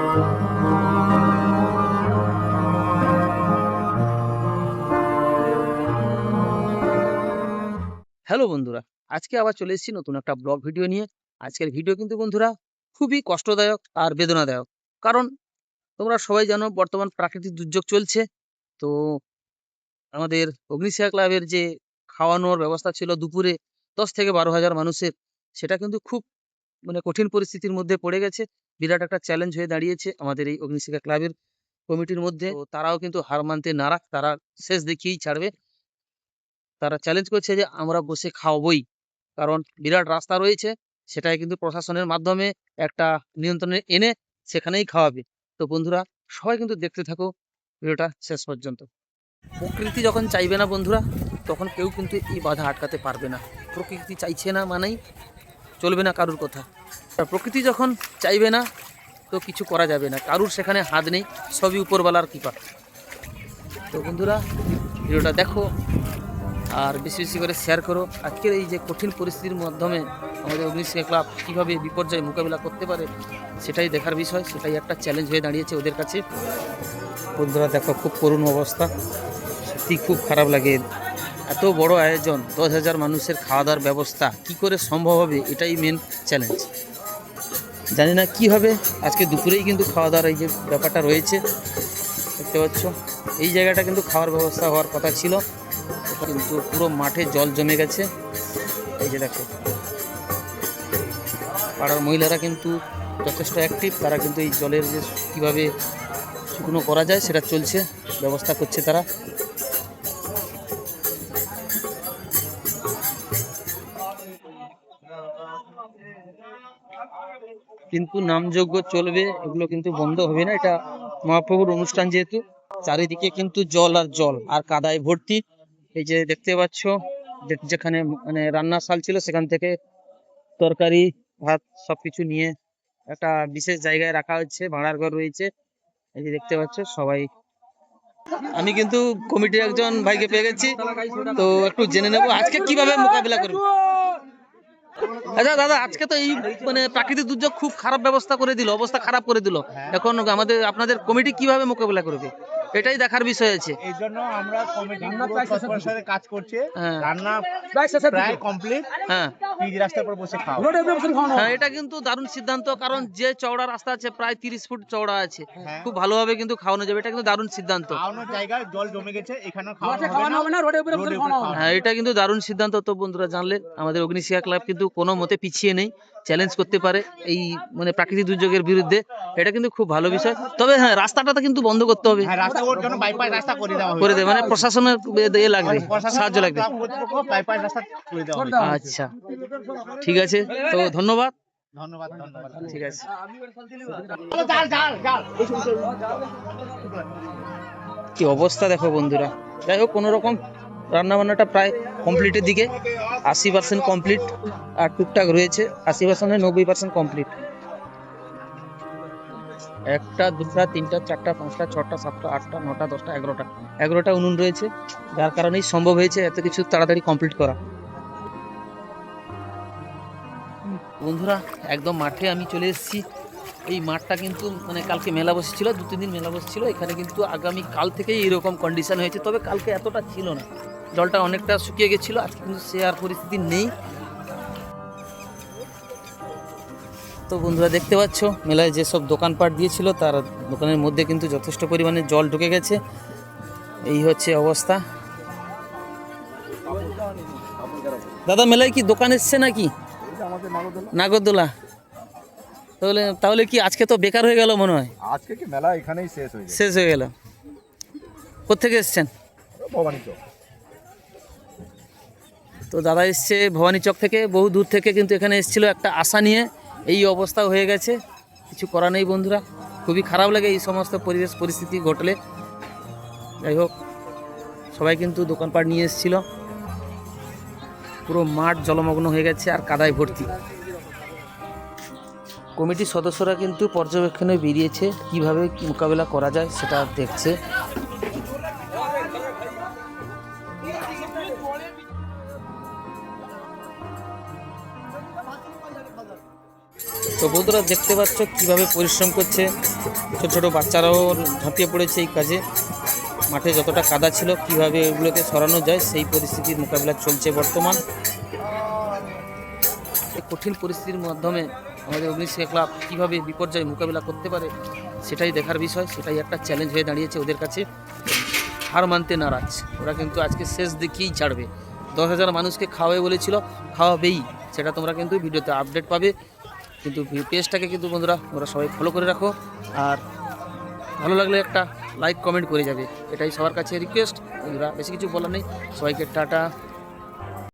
Hello বন্ধুরা, আজকে আবার চলে এসেছি নতুন একটা ব্লগ ভিডিও নিয়ে। আজকের ভিডিও কিন্তু বন্ধুরা খুবই কষ্টদায়ক আর বেদনাদায়ক। কারণ তোমরা সবাই জানো বর্তমান প্রাকৃতিক দুর্যোগ চলছে। তো আমাদের অগ্নিশিখা ক্লাবের যে খাওয়ানোর ব্যবস্থা ছিল দুপুরে 10 থেকে 12,000 মানুষের, সেটা কিন্তু খুব কঠিন পরিস্থিতির মধ্যে পড়ে গেছে। বিরাট একটা চ্যালেঞ্জ হয়ে দাঁড়িয়েছে আমাদের এই অগ্নিশিখা ক্লাবের কমিটির মধ্যে। তো তারাও কিন্তু হার মানতে নারাজ, তারা শেষ দেখিয়েই ছাড়বে। তারা চ্যালেঞ্জ করছে যে আমরা বসে খাওয়াবোই। কারণ বিরাট রাস্তা রয়েছে, সেটাই কিন্তু প্রশাসনের মাধ্যমে একটা নিয়ন্ত্রণে এনে সেখানেই খাওয়াবে। তো বন্ধুরা, সবাই কিন্তু দেখতে থাকো ভিডিওটা শেষ পর্যন্ত। প্রকৃতি যখন চাইবে না বন্ধুরা, তখন কেউ কিন্তু এই বাধা আটকাতে পারবে না। প্রকৃতি চাইছে না মানেই চলবে না কারুর কথা। আর প্রকৃতি যখন চাইবে না তো কিছু করা যাবে না, কারুর সেখানে হাত নেই, সবই উপরওয়ালার কৃপা। তো বন্ধুরা, ভিডিওটা দেখো আর বেশি বেশি করে শেয়ার করো। আজকের এই যে কঠিন পরিস্থিতির মাধ্যমে আমাদের অগ্নিশিখা ক্লাব কীভাবে বিপর্যয় মোকাবিলা করতে পারে সেটাই দেখার বিষয়, সেটাই একটা চ্যালেঞ্জ হয়ে দাঁড়িয়েছে ওদের কাছে। বন্ধুরা দেখো, খুব করুণ অবস্থা, সত্যি খুব খারাপ লাগে। এত বড় আয়োজন, 10,000 মানুষের খাওয়া দাওয়ার ব্যবস্থা কি করে সম্ভব হবে, এটাই মেন চ্যালেঞ্জ। জানি না কী হবে, আজকে দুপুরেই কিন্তু খাওয়া দাওয়ার এই যে ব্যাপারটা রয়েছে দেখতে পাচ্ছ, এই জায়গাটা কিন্তু খাওয়ার ব্যবস্থা হওয়ার কথা ছিল, কিন্তু পুরো মাঠে জল জমে গেছে। এই যে দেখো, পাড়ার মহিলারা কিন্তু যথেষ্ট অ্যাক্টিভ, তারা কিন্তু এই জলের যে কীভাবে শুকনো করা যায় সেটা চলছে, ব্যবস্থা করছে তারা। কিন্তু নামযজ্ঞ চলবে, এগুলো কিন্তু বন্ধ হবে না। এটা মহাপ্রভুর অনুষ্ঠান, যেহেতু চারিদিকে কিন্তু জল আর জল আর কাদায় ভর্তি। এই যে দেখতে পাচ্ছ, যেখানে রান্নার শাল ছিল সেখান থেকে তরকারি ভাত সবকিছু নিয়ে একটা বিশেষ জায়গায় রাখা হচ্ছে, ভাড়ার ঘর রয়েছে। এই যে দেখতে পাচ্ছ সবাই। আমি কিন্তু কমিটির একজন ভাইকে পেয়ে গেছি, তো একটু জেনে নেবো আজকে কিভাবে মোকাবিলা করবে। আচ্ছা দাদা, আজকে তো এই প্রাকৃতিক দুর্যোগ খুব খারাপ ব্যবস্থা করে দিল, অবস্থা খারাপ করে দিল। এখন আপনাদের কমিটি কিভাবে মোকাবিলা করবে, এটাই দেখার বিষয় আছে। এই জন্য আমরা কমিটি পুরো সাথে কাজ করছে। রান্না প্রায় কমপ্লিট। হ্যাঁ, পিচ রাস্তার উপর বসে খাও। হ্যাঁ, এটা কিন্তু দারুণ সিদ্ধান্ত। কারণ যে চওড়া রাস্তা আছে, প্রায় 30 ফুট চওড়া আছে, খুব ভালোভাবে কিন্তু খাওয়ানো যাবে। এটা কিন্তু দারুণ সিদ্ধান্ত। খাওয়ানোর জায়গায় জল জমে গেছে, এখানে খাওয়ানো হবে না, রোডে উপরে খাওয়ানো। হ্যাঁ, এটা কিন্তু দারুণ সিদ্ধান্ত। তো বন্ধুরা জানলেন, আমাদের অগ্নিশিখা ক্লাব কিন্তু কোনো মতে পিছিয়ে নেই, চ্যালেঞ্জ করতে পারে এই প্রাকৃতিক দুর্যোগের বিরুদ্ধে। এটা কিন্তু খুব ভালো বিষয়। তবে হ্যাঁ, রাস্তাটা তো কিন্তু বন্ধ করতে হবে। হ্যাঁ, রাস্তা ওর জন্য বাইপাস রাস্তা করে দেওয়া হবে। করে দেবে প্রশাসনের এ লাগবে, সাহায্য লাগবে। বাইপাস রাস্তা করে দেওয়া হবে। আচ্ছা, ঠিক আছে, তো ধন্যবাদ। ধন্যবাদ, ধন্যবাদ। ঠিক আছে। কি অবস্থা দেখো বন্ধুরা। যাই হোক, কোনো রকম রান্না বান্নাটা প্রায় কমপ্লিটের দিকে, 80% কমপ্লিট, আর টুকটাক রয়েছে। 80% 90% কমপ্লিট। 1টা 2টা 3টা 4টা 5টা 6টা 7টা 8টা 9টা 10টা 11টা উনুন রয়েছে, যার কারণেই সম্ভব হয়েছে এত কিছু তাড়াতাড়ি কমপ্লিট করা। বন্ধুরা, একদম মাঠে আমি চলে এসেছি। এই মাঠটা কিন্তু কালকে মেলা বসেছিল, 2-3 দিন মেলা বসেছিল এখানে, কিন্তু আগামী কাল থেকেই এরকম কন্ডিশন হয়েছে। তবে কালকে এতটা ছিল না, জলটা অনেকটা শুকিয়ে গেছিলো। আজকে কিন্তু সে আর পরিস্থিতি নেই। তো বন্ধুরা দেখতে পাচ্ছ, মেলায় যেসব দোকানপাট দিয়েছিল তার দোকানের মধ্যে কিন্তু যথেষ্ট পরিমাণে জল ঢুকে গেছে। এই হচ্ছে অবস্থা। দাদা, মেলায় কি দোকান এসছে নাকি? নাগরদোলা। তাহলে কি আজকে তো বেকার হয়ে গেল মনে হয়? আজকে কি মেলা এখানেই শেষ হয়ে গেল। কোত্থেকে এসছেন? ভবানী চক। তো দাদা এসছে ভবানী চক থেকে, বহু দূর থেকে কিন্তু এখানে এসেছিল একটা আশা নিয়ে। এই অবস্থা হয়ে গেছে, কিছু করা নেই বন্ধুরা। খুবই খারাপ লাগে এই সমস্ত পরিস্থিতি ঘটলে। যাই হোক, সবাই কিন্তু দোকানপাট নিয়ে এসেছিল। পুরো মাঠ জলমগ্ন হয়ে গেছে আর কাদায় ভর্তি। কমিটির সদস্যরা কিন্তু পর্যবেক্ষণে বেরিয়েছে, কিভাবে মোকাবেলা করা যায় সেটা দেখছে। তো বন্ধুরা দেখতে পাচ্ছ কিভাবে পরিশ্রম করছে, ছোট ছোট বাচ্চারাও ঝাঁপিয়ে পড়েছে এই কাজে। মাঠে যতটা কাদা ছিল কিভাবে এগুলোকে সরানো যায় সেই পরিস্থিতির মোকাবিলা চলছে বর্তমান। এই কঠিন পরিস্থিতির মাধ্যমে আমাদের অগ্নিশিখা ক্লাব কীভাবে বিপর্যয় মোকাবিলা করতে পারে সেটাই দেখার বিষয়, সেটাই একটা চ্যালেঞ্জ হয়ে দাঁড়িয়েছে ওদের কাছে। হার মানতে নারাজ ওরা, কিন্তু আজকে শেষ দিকেই ছাড়বে। 10,000 মানুষকে খাওয়াবে বলেছিল, খাওয়াবেই, সেটা তোমরা কিন্তু ভিডিওতে আপডেট পাবে। কিন্তু পেজটাকে কিন্তু বন্ধুরা তোমরা সবাই ফলো করে রাখো, আর ভালো লাগলে একটা লাইক কমেন্ট করে যাবে, এটাই সবার কাছে রিকোয়েস্ট বন্ধুরা। বেশি কিছু বলার নেই, সবাইকে টাটা।